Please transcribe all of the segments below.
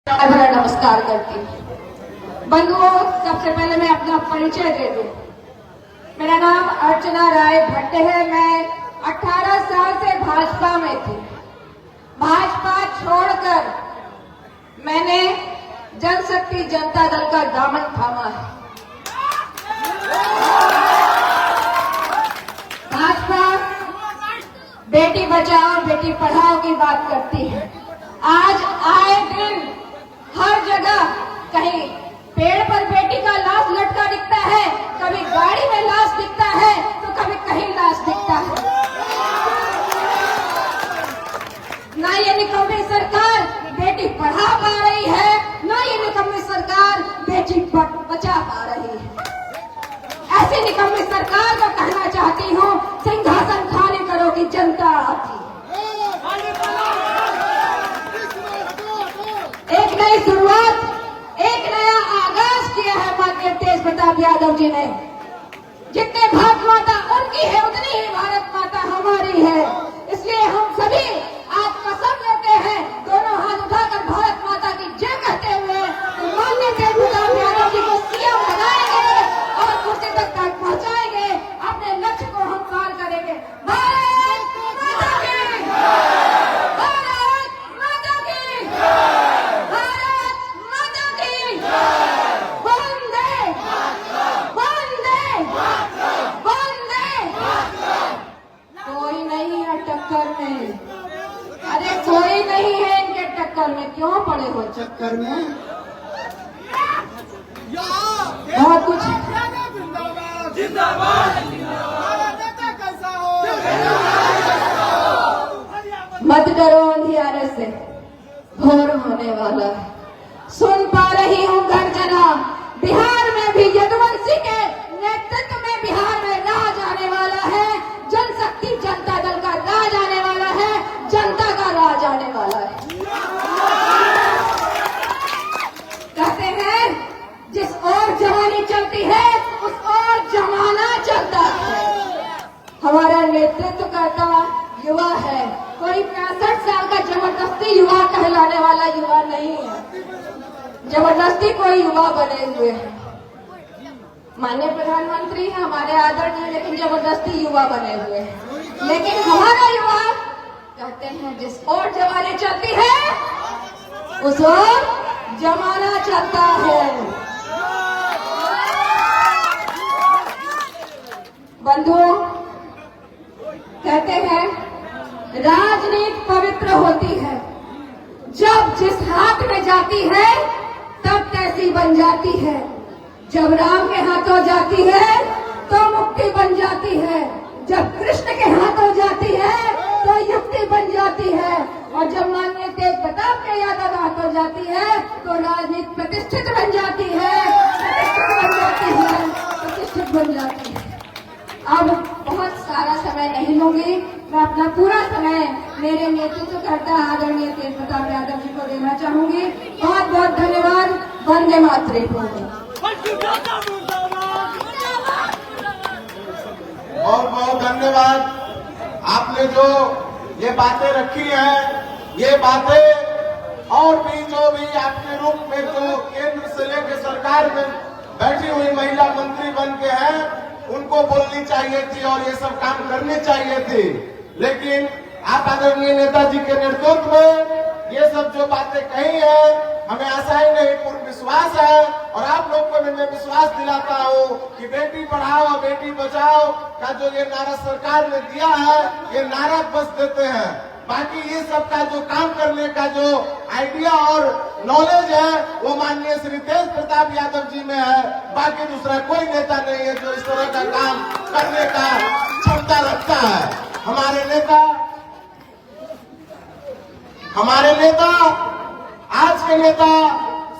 भरा नमस्कार करती हूँ। बंधुओं, सबसे पहले मैं अपना परिचय दे दूं। मेरा नाम अर्चना राय भट्ट है। मैं 18 साल से भाजपा में थी। भाजपा छोड़कर मैंने जनशक्ति जनता दल का दामन थामा है। भाजपा बेटी बचाओ बेटी पढ़ाओ की बात करती है। आज आए दिन हर जगह कहीं पेड़ पर बेटी का लाश लटका दिखता है, कभी गाड़ी में लाश दिखता है तो कभी कहीं लाश दिखता है। ना ये निकम्मी सरकार बेटी पढ़ा पा रही है, ना ये निकम्मी सरकार बेटी बचा पा रही है। ऐसी निकम्मी सरकार को कहना चाहती हूँ, सिंहासन खाली करो कि जनता आपकी। एक नई शुरुआत, एक नया आगाज किया है माननीय तेज प्रताप यादव जी ने। जितने भारत माता उनकी है, उतनी ही भारत माता हमारी है। इसलिए हम सभी आज कसम लेते हैं, दोनों हाथ उठाकर भारत माता की जय कहते हुए माननीय तेज प्रताप यादव जी को सीएम बनाएंगे और कुर्सी तक पहुंचाएंगे। अपने लक्ष्य को हम पार करेंगे। भारत माता की, भारत माता की, भारत माता की, वंदे वंदे वंदे। कोई नहीं है टक्कर में, अरे कोई नहीं है इनके टक्कर में। क्यों पड़े हो चक्कर में? बहुत कुछ मत डरो, अंधियारे से भोर होने वाला है। सुन पा रही हूँ गर्जना, बिहार में भी यदुवंशी के नेतृत्व में बिहार में राज आने वाला है। जनशक्ति जनता दल का राज आने वाला है, जनता का राज आने वाला है। कहते हैं जिस ओर जवानी चलती है उस ओर जमाना चलता है। हमारा नेतृत्व करता युवा है, कोई 65 साल का जबरदस्ती युवा कहलाने वाला युवा नहीं है। जबरदस्ती कोई युवा बने हुए हैं। माननीय प्रधानमंत्री है हमारे आदरणीय, लेकिन जबरदस्ती युवा बने हुए हैं। लेकिन हमारा युवा कहते हैं जिस ओर जवानी चलती है उस ओर जमाना चलता है। बंधुओं, कहते हैं राजनीति पवित्र होती है, जब जिस हाथ में जाती है तब कैसी बन जाती है। जब राम के हाथों जाती है तो मुक्ति बन जाती है, जब कृष्ण के हाथों जाती है तो युक्ति बन जाती है, और जब माननीय तेज प्रताप के यादव हाथों जाती है तो राजनीति प्रतिष्ठित बन जाती है, प्रतिष्ठित बन जाती है, प्रतिष्ठित बन जाती है। अब बहुत सारा समय नहीं लूंगी, मैं अपना पूरा समय मेरे नेतृत्व करता आदरणीय तेज प्रताप यादव जी को देना चाहूंगी। बहुत बहुत धन्यवाद। वंदे मातरम। बहुत बहुत धन्यवाद। आपने जो ये बातें रखी हैं, ये बातें और भी जो भी आपके रूप में जो केंद्र से लेकर सरकार में बैठी हुई महिला मंत्री बन के हैं, उनको बोलनी चाहिए थी और ये सब काम करने चाहिए थे। लेकिन आप आदरणीय नेताजी के नेतृत्व में ये सब जो बातें कही है, हमें आशा ही नहीं पूर्ण विश्वास है। और आप लोग को मैं विश्वास दिलाता हूँ कि बेटी पढ़ाओ बेटी बचाओ का जो ये नारा सरकार ने दिया है, ये नारा बस देते हैं। बाकी ये सब का जो काम करने का जो आइडिया और नॉलेज है वो माननीय श्री तेज प्रताप यादव जी में है। बाकी दूसरा कोई नेता नहीं है जो इस तरह का काम करने का क्षमता रखता है। हमारे नेता आज के नेता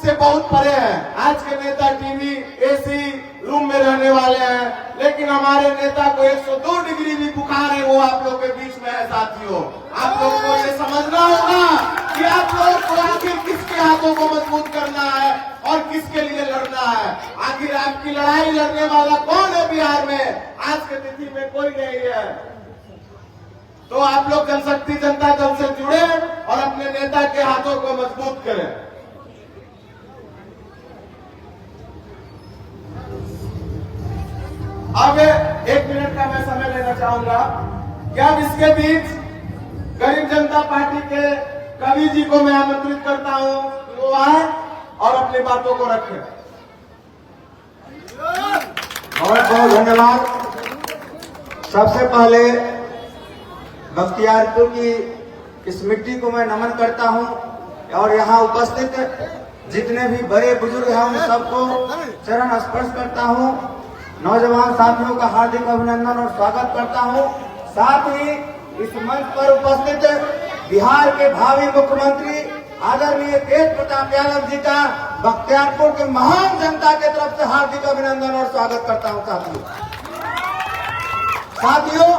से बहुत परे हैं। आज के नेता टीवी एसी रूम में रहने वाले हैं, लेकिन हमारे नेता को 102 डिग्री भी बुखार है, वो आप लोग के बीच में है। साथियों, आप लोग को ये समझना होगा कि आप लोग को आखिर किसके हाथों को मजबूत करना है और किसके लिए लड़ना है। आखिर आपकी लड़ाई लड़ने वाला कौन है बिहार में? आज के तिथि में कोई नहीं है। तो आप लोग जनशक्ति जनता दल से जुड़े और अपने नेता के हाथों को मजबूत करें। अब 1 मिनट का मैं समय लेना चाहूंगा कि अब इसके बीच गरीब जनता पार्टी के कवि जी को मैं आमंत्रित करता हूं कि वो आए और अपनी बातों को रखें। बहुत बहुत धन्यवाद। सबसे पहले बख्तियारपुर की इस मिट्टी को मैं नमन करता हूं और यहाँ उपस्थित जितने भी बड़े बुजुर्ग हैं उन सबको चरण स्पर्श करता हूं। नौजवान साथियों का हार्दिक अभिनंदन और स्वागत करता हूं। साथ ही इस मंच पर उपस्थित बिहार के भावी मुख्यमंत्री आदरणीय तेज प्रताप यादव जी का बख्तियारपुर के महान जनता के तरफ से हार्दिक अभिनंदन और स्वागत करता हूं। साथियों,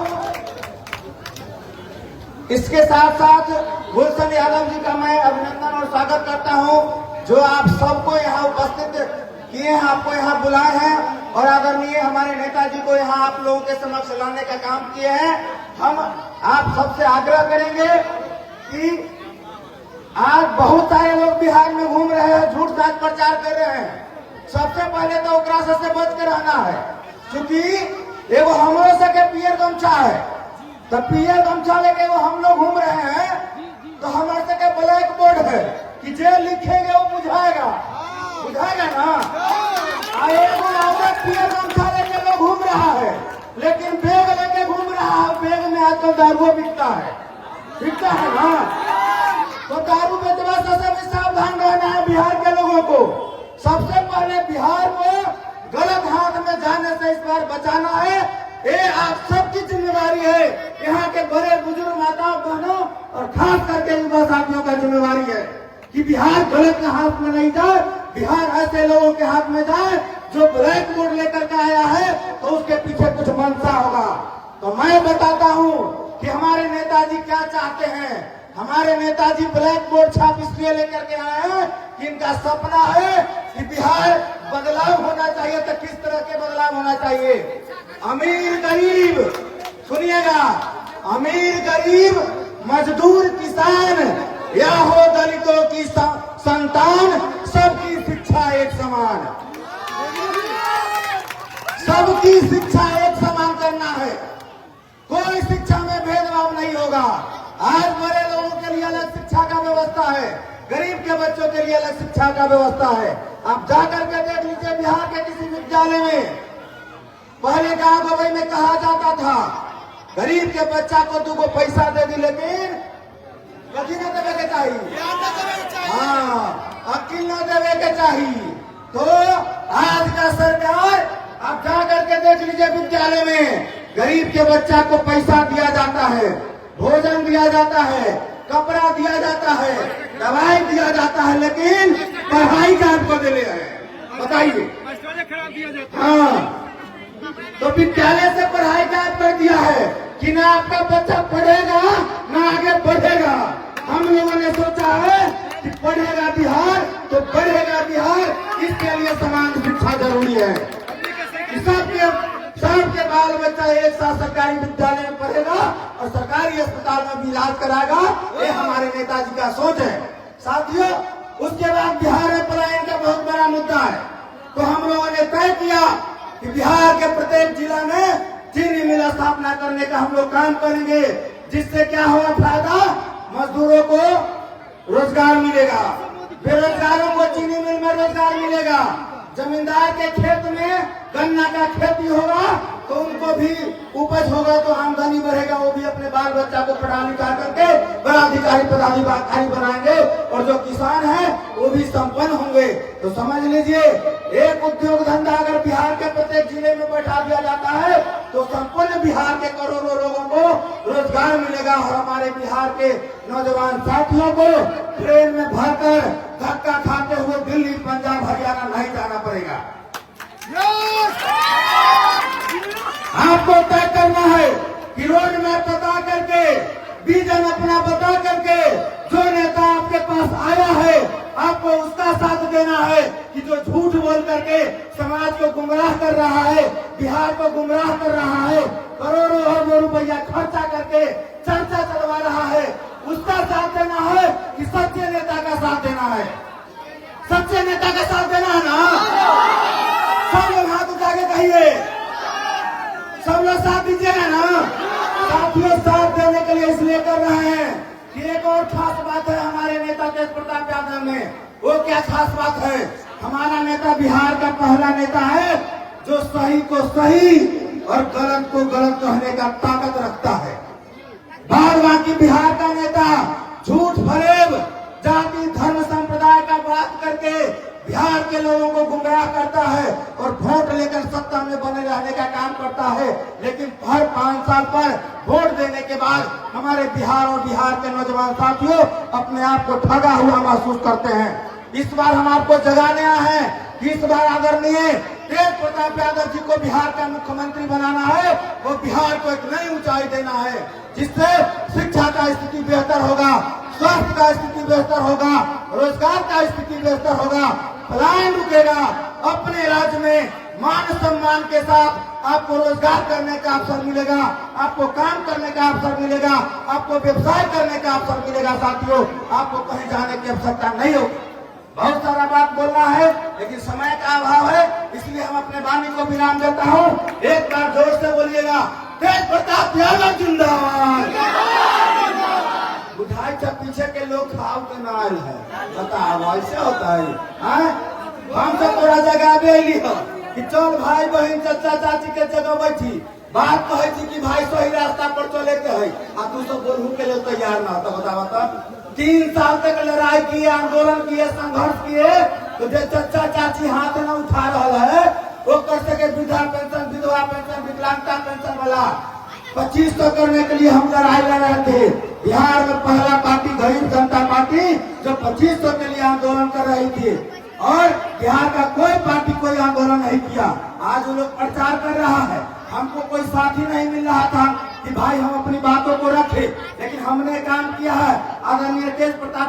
इसके साथ साथ गुलशन यादव जी का मैं अभिनंदन और स्वागत करता हूं, जो आप सबको यहाँ उपस्थित किए हैं, आपको यहाँ बुलाए हैं और आदरणीय हमारे नेताजी को यहाँ आप लोगों के समक्ष लाने का काम किए हैं। हम आप सबसे आग्रह करेंगे कि आज बहुत सारे लोग बिहार में घूम रहे हैं, झूठ साच प्रचार कर रहे हैं। सबसे पहले तो ओकरा से बच के रहना है, क्योंकि एगो हमरो से के पियर गमछा है, तो पियर गमछा लेके वो हम लोग घूम रहे हैं, तो हमारे से के ब्लैक बोर्ड है कि जो लिखेंगे वो बुझाएगा ना। एगो औरत पियर गमछा लेके लोग घूम रहा है, लेकिन बैग लेके घूम रहा है। बैग में आजकल दारू बिकता है ना, तो दारू बेचने से भी सावधान रहना है बिहार के लोगों को। सबसे पहले बिहार को गलत हाथ में जाने से इस बार बचाना है। ये आप सबकी जिम्मेवारी है, यहाँ के बड़े बुजुर्ग माताओं बहनों और खास करके युवा साथियों का जिम्मेवारी है कि बिहार गलत के हाथ में नहीं जाए, बिहार ऐसे लोगों के हाथ में जाए जो ब्लैक बोर्ड लेकर के आया है तो उसके पीछे कुछ मंशा होगा। तो मैं बताता हूँ कि हमारे नेताजी क्या चाहते हैं। हमारे नेताजी ब्लैक बोर्ड छाप इसलिए लेकर के आए हैं कि इनका सपना है कि बिहार बदलाव होना चाहिए। तो किस तरह के बदलाव होना चाहिए? अमीर गरीब, सुनिएगा, अमीर गरीब, मजदूर किसान या हो दलितों की संतान, सबकी शिक्षा एक समान, सबकी शिक्षा एक समान करना है। कोई शिक्षा में भेदभाव नहीं होगा। आज बड़े लोगों के लिए अलग शिक्षा का व्यवस्था है, गरीब के बच्चों के लिए अलग शिक्षा का व्यवस्था है। आप जाकर के देख लीजिए, बिहार के किसी विद्यालय में पहले गांव गवई में कहा जाता था गरीब के बच्चा को 2 पैसा दे दी, लेकिन कभी न देवे के चाहिए, हाँ, अकिल न देवे के चाहिए। तो आज का सरकार आप जा करके देख लीजिए, विद्यालय में गरीब के बच्चा को पैसा दिया जाता है, भोजन दिया जाता है, कपड़ा दिया जाता है, दवाई दिया जाता है, लेकिन पढ़ाई का आपको दे है, बताइए। हाँ, तो विद्यालय से पढ़ाई का कर दिया है कि ना आपका बच्चा पढ़ेगा ना आगे बढ़ेगा। हम लोगों ने सोचा है कि पढ़ेगा बिहार तो बढ़ेगा बिहार, इसके लिए समान शिक्षा जरूरी है। सबके बाल बच्चा एक साथ सरकारी विद्यालय में पढ़ेगा और सरकारी अस्पताल में भी इलाज कराएगा, ये हमारे नेताजी का सोच है। साथियों, उसके बाद बिहार में पलायन का बहुत बड़ा मुद्दा है, तो हम लोगों ने तय किया कि बिहार के प्रत्येक जिला में चीनी मिल स्थापना करने का हम लोग काम करेंगे, जिससे क्या होगा फायदा? मजदूरों को रोजगार मिलेगा, बेरोजगारों को चीनी मिल में रोजगार मिलेगा, जमींदार के खेत में गन्ना का खेती होगा तो उनको भी उपज होगा, तो आमदनी बढ़ेगा, वो भी अपने बाल बच्चा को पढ़ा लिखा करके बड़ा अधिकारी पदाधिकारी बनाएंगे और जो किसान है वो भी संपन्न होंगे। तो समझ लीजिए, एक उद्योग धंधा अगर बिहार के प्रत्येक जिले में बैठा दिया जाता है तो संपूर्ण बिहार के करोड़ों लोगों को रोजगार मिलेगा और हमारे बिहार के नौजवान साथियों को ट्रेन में भरकर धक्का खाते हुए दिल्ली, पंजाब, हरियाणा नहीं जाना पड़ेगा। आपको तय करना है कि रोड मैप बता करके, विजन अपना बता करके, जो नेता आपके पास आया है आपको उसका साथ देना है कि जो झूठ बोल करके समाज को गुमराह कर रहा है, बिहार को गुमराह कर रहा है, करोड़ों अरबों रुपया खर्चा करके चर्चा चलवा रहा है, उसका साथ देना है कि सच्चे नेता का साथ देना है। सच्चे नेता का साथ देना है ना? सब लोग हाथ उठा के कहिए, साथियों साथ देने के लिए इसलिए कर रहे हैं कि एक और खास बात है हमारे नेता तेज प्रताप यादव में। वो क्या खास बात है? हमारा नेता बिहार का पहला नेता है जो सही को सही और गलत को गलत कहने का ताकत रखता है। बाद बाकी बिहार का नेता झूठ फरेब जाति धर्म संप्रदाय का बात करके बिहार के लोगों को गुमराह करता है और वोट लेकर सत्ता में बने रहने का काम करता है। लेकिन हर 5 साल पर वोट देने के बाद हमारे बिहार और बिहार के नौजवान साथियों अपने आप को ठगा हुआ महसूस करते हैं। इस बार हम आपको जगाने आए हैं कि इस बार आदरणीय तेज प्रताप यादव जी को बिहार का मुख्यमंत्री बनाना है। वो बिहार को एक नई ऊंचाई देना है जिससे शिक्षा का स्थिति बेहतर होगा, स्वास्थ्य का स्थिति बेहतर होगा, रोजगार का स्थिति बेहतर होगा, पलायन रुकेगा। अपने राज्य में मान सम्मान के साथ आपको रोजगार करने का अवसर मिलेगा, आपको काम करने का अवसर मिलेगा, आपको व्यवसाय करने का अवसर मिलेगा। साथियों, आपको कहीं जाने की आवश्यकता नहीं होगी। बहुत सारा बात बोलना है लेकिन समय का अभाव है, इसलिए हम अपने वाणी को विराम देता हूँ। एक बार जोर से बोलिएगा, तेज प्रताप यादव जिंदाबाद। बुझाई जब पीछे के लोग खाव के नाल है, बताओ ऐसे होता है? हम सब थोड़ा जगह बेली हो कि चल भाई बहन चाचा चाची के जगह बैठी बात कहे थी कि भाई सही रास्ता पर चले के है आ तू सब बोलू के लिए तैयार ना होता। बता 3 साल तक लड़ाई किए, आंदोलन किए, संघर्ष किए, तो जो चाचा चाची हाथ न उठा रहा है वो कर सके वृद्धा पेंशन, विधवा पेंशन, विकलांगता पेंशन वाला 2500 करने के लिए हम लड़ाई लड़ रहे थे। बिहार में पहला पार्टी गरीब जनता पार्टी जो 2500 के लिए आंदोलन कर रही थी और बिहार का कोई पार्टी कोई आंदोलन नहीं किया। आज वो लोग प्रचार कर रहा है, हमको कोई साथी नहीं मिल रहा था कि भाई हम अपनी बातों को रखें, लेकिन हमने काम किया है। आदरणीय तेज प्रताप